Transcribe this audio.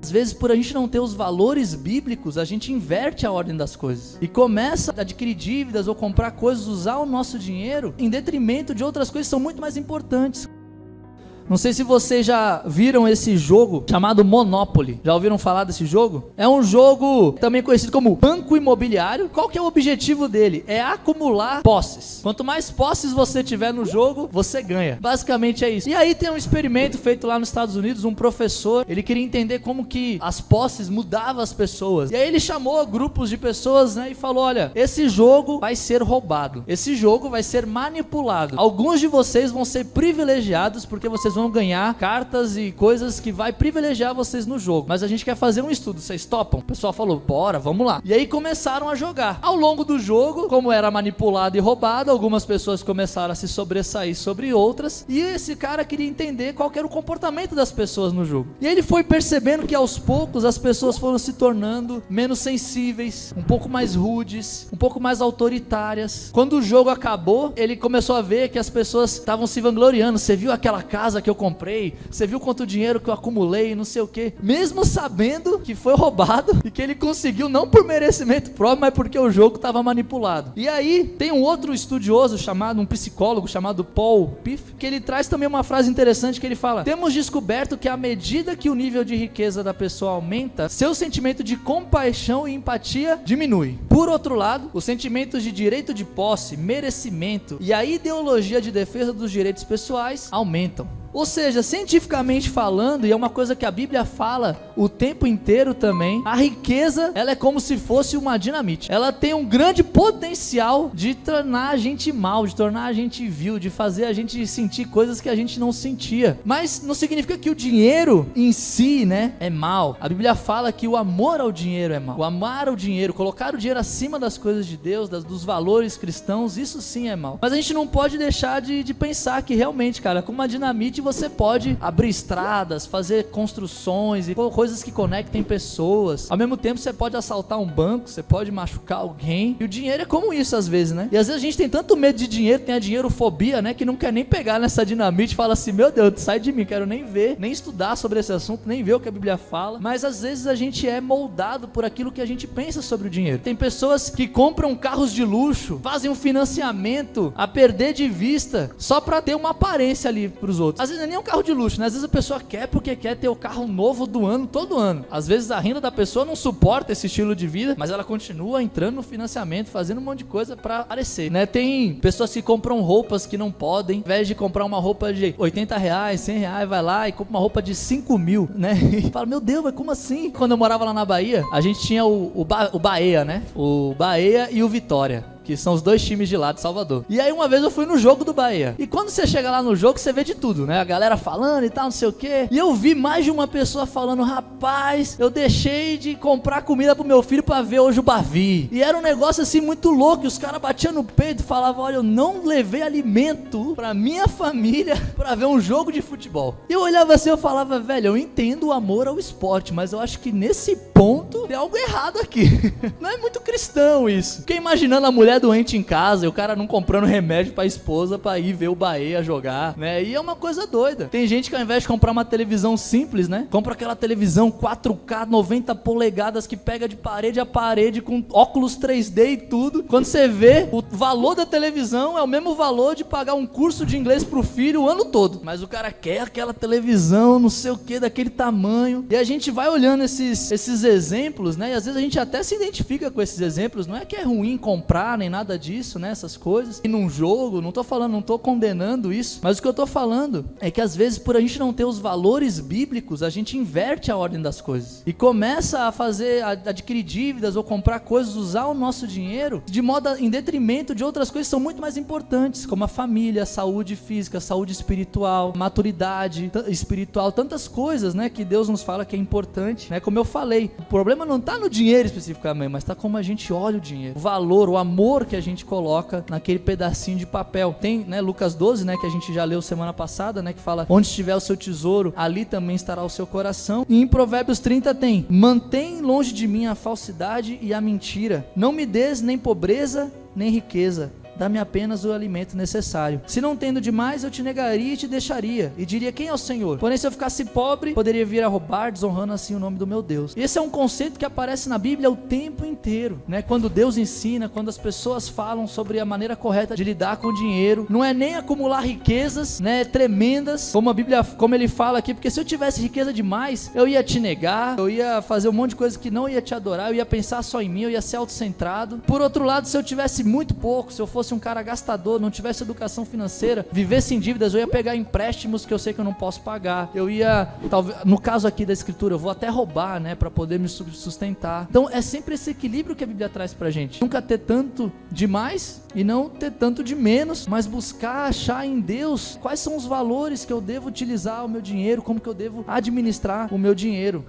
Às vezes, por a gente não ter os valores bíblicos, a gente inverte a ordem das coisas e começa a adquirir dívidas ou comprar coisas, usar o nosso dinheiro em detrimento de outras coisas que são muito mais importantes. Não sei se vocês já viram esse jogo chamado Monopoly. Já ouviram falar desse jogo? É um jogo também conhecido como banco imobiliário. Qual que é o objetivo dele? É acumular posses. Quanto mais posses você tiver no jogo, você ganha. Basicamente é isso. E aí tem um experimento feito lá nos Estados Unidos. Um professor, ele queria entender como que as posses mudavam as pessoas. E aí ele chamou grupos de pessoas, né, e falou: olha, esse jogo vai ser roubado. Esse jogo vai ser manipulado. Alguns de vocês vão ser privilegiados porque vocês vão ganhar cartas e coisas que vai privilegiar vocês no jogo, mas a gente quer fazer um estudo, vocês topam? O pessoal falou: bora, vamos lá. E aí começaram a jogar. Ao longo do jogo, como era manipulado e roubado, algumas pessoas começaram a se sobressair sobre outras, e esse cara queria entender qual que era o comportamento das pessoas no jogo. E ele foi percebendo que aos poucos as pessoas foram se tornando menos sensíveis, um pouco mais rudes, um pouco mais autoritárias. Quando o jogo acabou, ele começou a ver que as pessoas estavam se vangloriando: você viu aquela casa que eu comprei? Você viu quanto dinheiro que eu acumulei? Não sei o que. Mesmo sabendo que foi roubado e que ele conseguiu não por merecimento próprio, mas porque o jogo estava manipulado. E aí tem um outro estudioso chamado, um psicólogo chamado Paul Piff, que ele traz também uma frase interessante que ele fala: temos descoberto que à medida que o nível de riqueza da pessoa aumenta, seu sentimento de compaixão e empatia diminui. Por outro lado, os sentimentos de direito de posse, merecimento e a ideologia de defesa dos direitos pessoais aumentam. Ou seja, cientificamente falando, e é uma coisa que a Bíblia fala o tempo inteiro também, a riqueza, ela é como se fosse uma dinamite. Ela tem um grande potencial de tornar a gente mal, de tornar a gente vil, de fazer a gente sentir coisas que a gente não sentia. Mas não significa que o dinheiro em si, né, é mal. A Bíblia fala que o amor ao dinheiro é mal. O amar ao dinheiro, colocar o dinheiro acima das coisas de Deus, dos valores cristãos, isso sim é mal. Mas a gente não pode deixar de pensar que realmente, cara, com uma dinamite você pode abrir estradas, fazer construções e coisas que conectem pessoas. Ao mesmo tempo você pode assaltar um banco, você pode machucar alguém. E o dinheiro é como isso às vezes, né? E às vezes a gente tem tanto medo de dinheiro, tem a dinheirofobia, né, que não quer nem pegar nessa dinamite e fala assim: meu Deus, sai de mim, quero nem ver, nem estudar sobre esse assunto, nem ver o que a Bíblia fala. Mas às vezes a gente é moldado por aquilo que a gente pensa sobre o dinheiro. Tem pessoas que compram carros de luxo, fazem um financiamento a perder de vista só pra ter uma aparência ali pros outros. Às vezes não é nem um carro de luxo, né? Às vezes a pessoa quer porque quer ter o carro novo do ano, todo ano. Às vezes a renda da pessoa não suporta esse estilo de vida, mas ela continua entrando no financiamento, fazendo um monte de coisa pra aparecer, né? Tem pessoas que compram roupas que não podem, ao invés de comprar uma roupa de R$80, R$100, vai lá e compra uma roupa de 5 mil, né? E fala: meu Deus, mas como assim? Quando eu morava lá na Bahia, a gente tinha o Bahia, né? O Bahia e o Vitória, que são os dois times de lá de Salvador. E aí uma vez eu fui no jogo do Bahia. E quando você chega lá no jogo, você vê de tudo, né? A galera falando e tal, não sei o quê. E eu vi mais de uma pessoa falando: rapaz, eu deixei de comprar comida pro meu filho pra ver hoje o Bavi. E era um negócio assim muito louco. E os caras batiam no peito e falavam: olha, eu não levei alimento pra minha família pra ver um jogo de futebol. E eu olhava assim, eu falava: velho, eu entendo o amor ao esporte, mas eu acho que nesse ponto tem algo errado aqui. Não é muito cristão isso. Fiquei imaginando a mulher doente em casa e o cara não comprando remédio pra esposa pra ir ver o Bahia jogar, né? E é uma coisa doida. Tem gente que ao invés de comprar uma televisão simples, né, compra aquela televisão 4K 90 polegadas que pega de parede a parede com óculos 3D e tudo. Quando você vê, o valor da televisão é o mesmo valor de pagar um curso de inglês pro filho o ano todo. Mas o cara quer aquela televisão, não sei o que, daquele tamanho. E a gente vai olhando esses exemplos, né? E às vezes a gente até se identifica com esses exemplos. Não é que é ruim comprar, nem nada disso, né? Essas coisas. E num jogo, não tô falando, não tô condenando isso, mas o que eu tô falando é que às vezes por a gente não ter os valores bíblicos, a gente inverte a ordem das coisas e começa a adquirir dívidas ou comprar coisas, usar o nosso dinheiro de modo em detrimento de outras coisas que são muito mais importantes, como a família, a saúde física, a saúde espiritual, maturidade espiritual, tantas coisas, né, que Deus nos fala que é importante, né? Como eu falei, o problema não tá no dinheiro especificamente, mas tá como a gente olha o dinheiro, o valor, o amor que a gente coloca naquele pedacinho de papel. Tem, né, Lucas 12, né, que a gente já leu semana passada, né, que fala: onde estiver o seu tesouro, ali também estará o seu coração. E em Provérbios 30 tem: mantém longe de mim a falsidade e a mentira, não me des nem pobreza nem riqueza, dá-me apenas o alimento necessário. Se não tendo demais, eu te negaria e te deixaria, e diria: quem é o Senhor? Porém, se eu ficasse pobre, poderia vir a roubar, desonrando assim o nome do meu Deus. E esse é um conceito que aparece na Bíblia o tempo inteiro, né? Quando Deus ensina, quando as pessoas falam sobre a maneira correta de lidar com o dinheiro, não é nem acumular riquezas, né, tremendas, como ele fala aqui, porque se eu tivesse riqueza demais, eu ia te negar, eu ia fazer um monte de coisa que não ia te adorar, eu ia pensar só em mim, eu ia ser autocentrado. Por outro lado, se eu tivesse muito pouco, se eu fosse um cara gastador, não tivesse educação financeira, vivesse em dívidas, eu ia pegar empréstimos que eu sei que eu não posso pagar, eu ia, talvez, no caso aqui da escritura, eu vou até roubar, né, para poder me sustentar. Então é sempre esse equilíbrio que a Bíblia traz pra gente, nunca ter tanto demais e não ter tanto de menos, mas buscar achar em Deus quais são os valores que eu devo utilizar o meu dinheiro, como que eu devo administrar o meu dinheiro.